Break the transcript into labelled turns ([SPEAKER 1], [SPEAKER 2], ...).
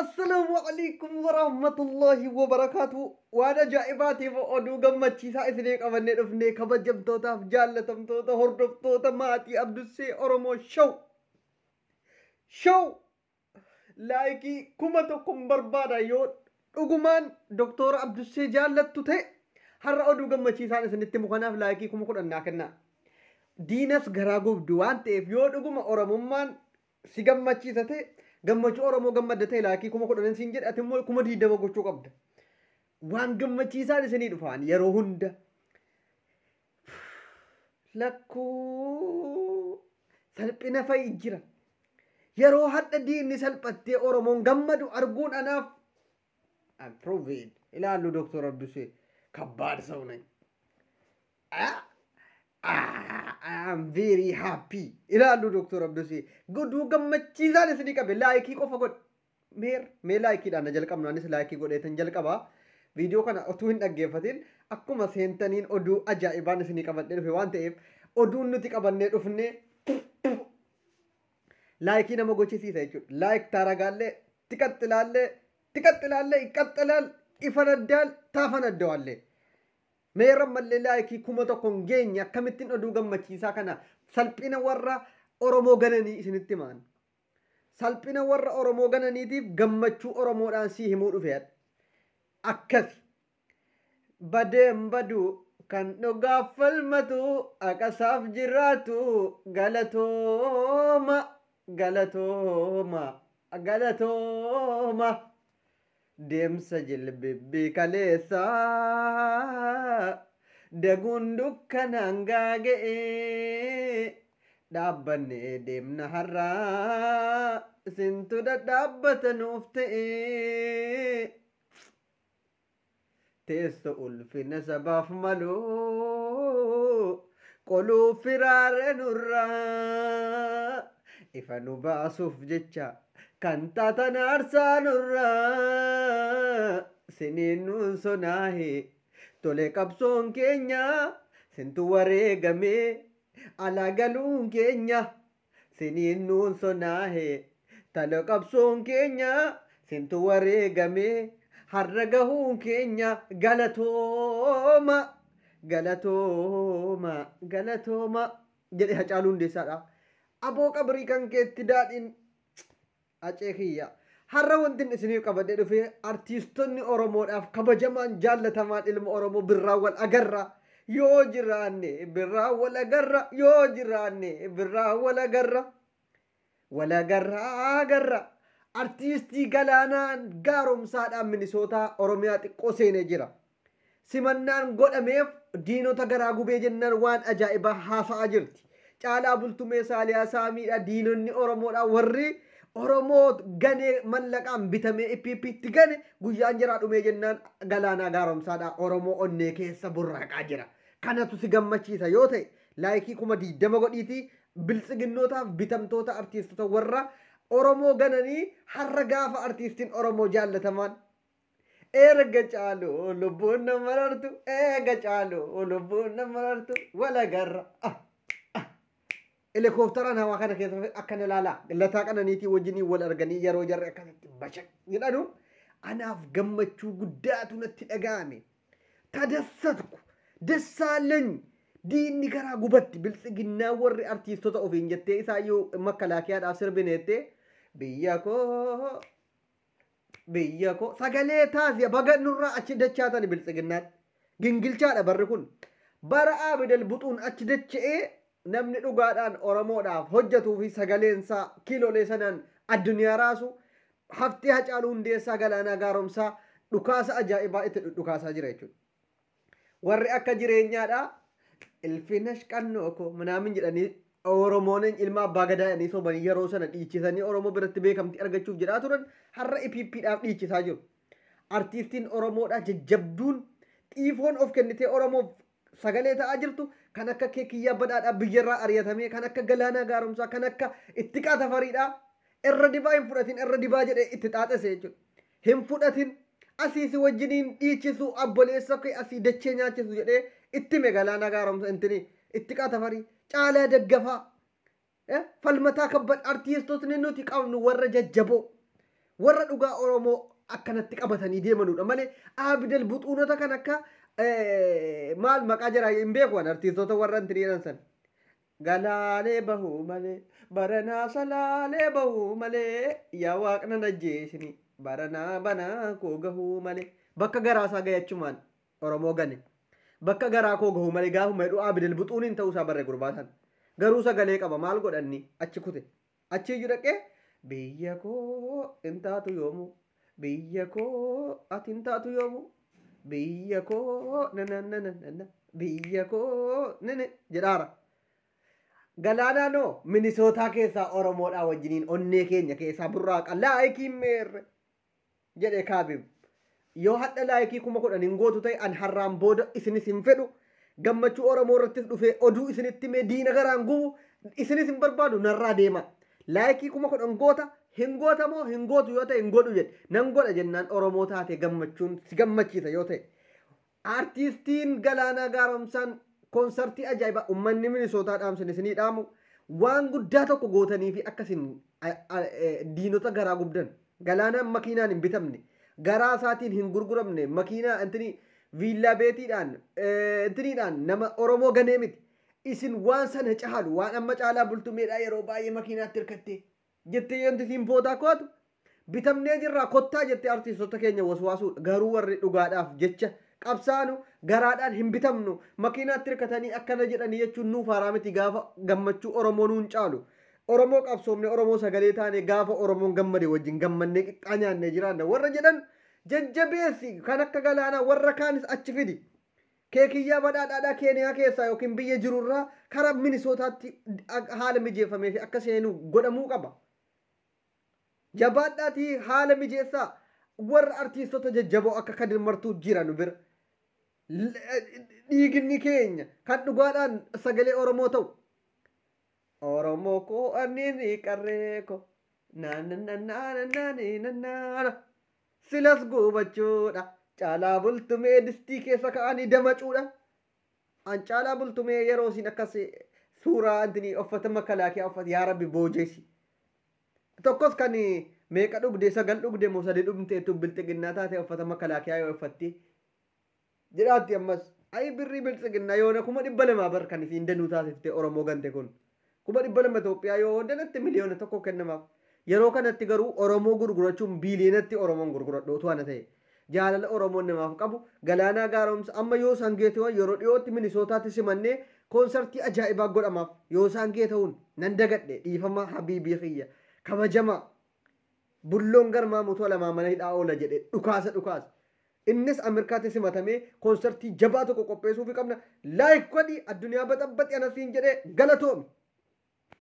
[SPEAKER 1] السلام عليكم ورحمة الله وبركاته. وانا جائباتي وأدو قمتشي سايسنيك أمني رفني كبجم توتا فجالتم توتا هردف توتا ماتي عبدو السي أرمو شو لايكي كمتكم بربادا يود أقمان دكتور عبدو السي جالتو تي هر أدو قمتشي سايسنيك مخناف لايكي كم قد أناكنا دينس غراغوب دوان تيف يود أقما أرمومان si gammachiisate gammachuu oromoo gammadate laakii kuma kudhanan siin jedhe ati immoo kuma diidama gochuu qabda waan gammachiisaan isinii dhufaan yeroo hunda lakkuu salphina fa'i jira yeroo hadha diinni salphattee oromoon gammadu arguun anaaf approved ilaallu doktor Abdusee kabbaad ሰው ነኝ I am very happy. Ilaalu Dr. Abdusee. Gudu gammachiisaan isinii qabe laayikii qofa godh. Mee laayikiidhaan na jalqabnu anis laayikii godheetan jalqabaa. Viidiyoo kana utuu hin dhaggeeffatin akkuma seentaniin oduu ajaa'ibaan isinii qabadhee dhufe waan ta'eef oduun nuti qabannee dhufne laayikii nama gochisiisa jechuudha. Laayik taaragaallee tiqaxxilaallee iqqaxxilaal ifanaddaal taafanaddaawallee. Meera mallee laayikii kuma tokkoon geenya akkamittiin oduu gammachiisaa kana salphina warra Oromoo gananii isinitti himaan. Salphina warra Oromoo gananiitiif gammachuu Oromoodhaan sii himuu dhufeedha. Akkasi badeem baduu kan dhugaaf falmatu akasaaf jiraatu galatooma. Deemsa jilbibbii kaleessa daguun dukkanaan gaaga'ee dhaabbannee deemna har'aa isintu dhadhaabbata nuuf ta'ee teesso ulfina sabaaf maluu qoluu firaare nurraa ifa nu baasuuf jecha kan taatan aarsaa nurraa siniin nuun sonaahe tole qabsoon keenya sintu wareegamee alaa galuun keenya siniin nuun sonaahe tole qabsoon keenya sintu wareegamee har'a gahuun keenya galatooma jedhe Hacaaluu Hundeessaadha. Aboo qabrii kan keetti daadhiin Aceekiyya har'a wanti isiniif qabadhee dhufe artiistonni Oromoodhaaf kabajamaan jaallatamaan ilma Oromoo birraa wal agarra yoo jiraanne birraa wal agarra yoo jiraanne birraa wal agarra artiistii Galaanaan Gaaromsaadhaan Minisootaa Oromiyaa xiqqoo seenee jira. Simannaan godhameef diinota garaa gubee jennaan waan ajaa'ibaa haasa'aa jirti. Caalaa Bultumee Saaliyaa Saamiidha diinonni Oromoodhaa warri Oromoo ganee mallaqaan bitamee ippiitti gane guyyaan jiraa dhumee jennaan Galaanaa Gaaromsaadhaa Oromoo onnee keessa burraaqaa jira. Kanatu si gammachiisa yoo ta'e laayikii kuma 20 godhiitii biltsiginnootaaf bitamtoota artiistota warra Oromoo gananii har'a gaafa artiistiin Oromoo jaallatamaan erga caaluu lubbuun nama marartu wal agarra. Helikopteraan hawaa kana keessa akkana ilaalaa lataa qananiitii wajjinii wal arganii yeroo jarri akkasitti bashaq jedhanu anaaf gammachuu guddaatu natti dhaga'ame. Tadassatku Dassaalany diinni garaa gubatti biltsiginnaa warri artiistota ofiin jettee isaayyuu makalaakiyaadhaaf sirbineettee biyya koo sagalee taasiya baga nurraa achi dachaatan biltsiginnaatti gingilchaadha barri kun bara Abidal Buxuun achi dacha'ee namni dhugaadhaan Oromoodhaaf hojjetuu fi sagaleensaa kiiloolee sanaan addunyaa raasu haftee Hacaaluu Hundeessaa Galaanaa Gaaromsaa dhukaasa ajaa'ibaa itti dhukaasaa jira jechuudha. Warri akka jireenyaadhaa ilfinash qannoo koo minaamin jedhanii Oromoon ilma abbaa gadaa jedhanii sobanii yeroo sana dhiichisanii Oromoo biratti beekamtii argachuuf jedhaa turan har'a ippiidhaaf dhiichisaa jiru. Artiistiin Oromoodhaa jajjabduun xiifoon of kennitee Oromoof sagalee ta'aa jirtu kan akka Keekiyyaa Badhaadhaa biyyarraa ari'atamee kan akka Galaanaa Gaaromsaa kan akka Ittiqaa Tafariidhaa irra dibaa hin fudhatin irra dibaa jedhee itti xaaxase jechuudha. Hin fudhatin asii si wajjiniin dhiichisu abboleessa kee asii dachee nyaachisu jedhee itti mee Galaanaa Gaaromsaa intini Ittiqaa Tafarii Caalaa Daggafaa falmataa kabbad artiistotni nuti qabnu warra jajjaboo warra dhugaa Oromoo akkanatti qabatanii deemanudha malee Abidal Buxuunota kan akka maal maqaa jira hin beeku artiistoota warra intiriiran san galaalee bahuu malee baranaa salaalee bahuu malee yaa waaqna najjeesini baranaa banaa koo gahuu malee bakka garaasaa gayachumaan Oromoo gane bakka garaa koo gahuu malee gaafuma jedhu Abidal Buxuuniin ta'uusaa barree gurbaasan garuu sagalee qaba maal godhanni achi kute achi iyyuu dhaqee biyya koo intaatu yoomu biyya koo ati intaatu yoomu biyya koo nananana biyya koo nene jedhaara galaanaa noo Minisootaa keessaa Oromoodhaa wajjiniin onnee keenya keessaa burraaqa laayikiin meerre jedhe Kaabib yoo hadha laayikii 10,000 hin gootu ta'e an harraan booda isinis hin fedhu gammachuu Oromoo irrattis dhufee oduu isinitti mee diina garaan gubu isinis hin barbaadu narraa deema laayikii 10,000 goota hin gootamoo hin gootu yoo ta'e hin godhu jedhe nan godha jennaan Oromoo taate gammachuun si gammachiisa yoo ta'e artiistiin Galaanaa Gaaromsaan konsertii ajaa'ibaa uummanni Minisootaa dhaamsan isinii dhaamu waan guddaa tokko gootanii fi akkasiin diinota garaa gubdan Galaanaan makiinaan hin bitamne garaa isaatiin hin gurguramne makiinaa intini viillaa beetiidhaan intiniidhaan nama Oromoo ganee miti isin waan sana caalu waan amma caalaa bultumeedhaa yeroo baay'ee makiinaatti hirkattee jettee yanti siin boodaa kootu bitamnee jirraa kottaa jettee artiistota keenya waswaasuu garuu warri dhugaadhaaf jecha qabsaanu garaadhaan hin bitamnu makiinaatti hirkatanii akkana jedhanii jechuun nuuf haaraa miti gaafa gammachuu Oromoo nuun caalu Oromoo qabsoomne Oromoo sagalee taane gaafa Oromoon gammade wajjin gammannee qixxaa nyaannee jiraanna warra jedhan jajjabeessi kan akka Galaanaa warra kaanis achi fidi keekiyyaa badhaadhaadhaa Keeniyaa keessaa yookiin biyya jirurraa karaa Minisootaatti haala mijeeffamee fi akka seenu godhamuu qaba. Jabaadhaatii haala mijeessaa warra artiistota jajjaboo akka Kadir Martuu jiran bira dhiiginni keenya kan dhugaadhaan sagalee Oromoo ta'u Oromoo koo anniin qarree koo naannanaannanaannanaannana silas gubachuudha caalaa bultumee distii keessa ka'anii damacuudha an caalaa bultumee yeroo isin akkas suuraa antini uffata makalaakiyaa uffata yaa rabbi boojeesi tokkos kan meeqa dhugde 9 dhugde moo 3 dhugdeetu bilxiginnaa taate uffata makalaakiyaa yoo uffatti jedhaatti ammas ay birrii bilxiginnaa yoo na 200 bar kan isin danuu taasiftee Oromoo gante kun 200 Itoophiyaa yoo danatti miliyoona tokko kennamaaf yeroo kanatti garuu Oromoo gurgurachuun biiliyoonatti Oromoon gurguradhootu ana ta'e jaalala Oromoon namaaf qabu Galaanaa Gaaromsa amma yoo sangeetoo yeroo dhiyootti Minisootaatti simannee konsertii ajaa'ibaa godhamaaf yoo sangee ta'uun nan dagadhe dhiifama habiibii xiyya kabajama bulloon garmaa mutuu lamaa mana hidhaa oola jedhe dhukaasa innis Ameerikaatti simatamee konsertii jabaa tokko qopheessuuf qabna laayik godhi addunyaa baxabbaxi anasiin jedhe galatoomi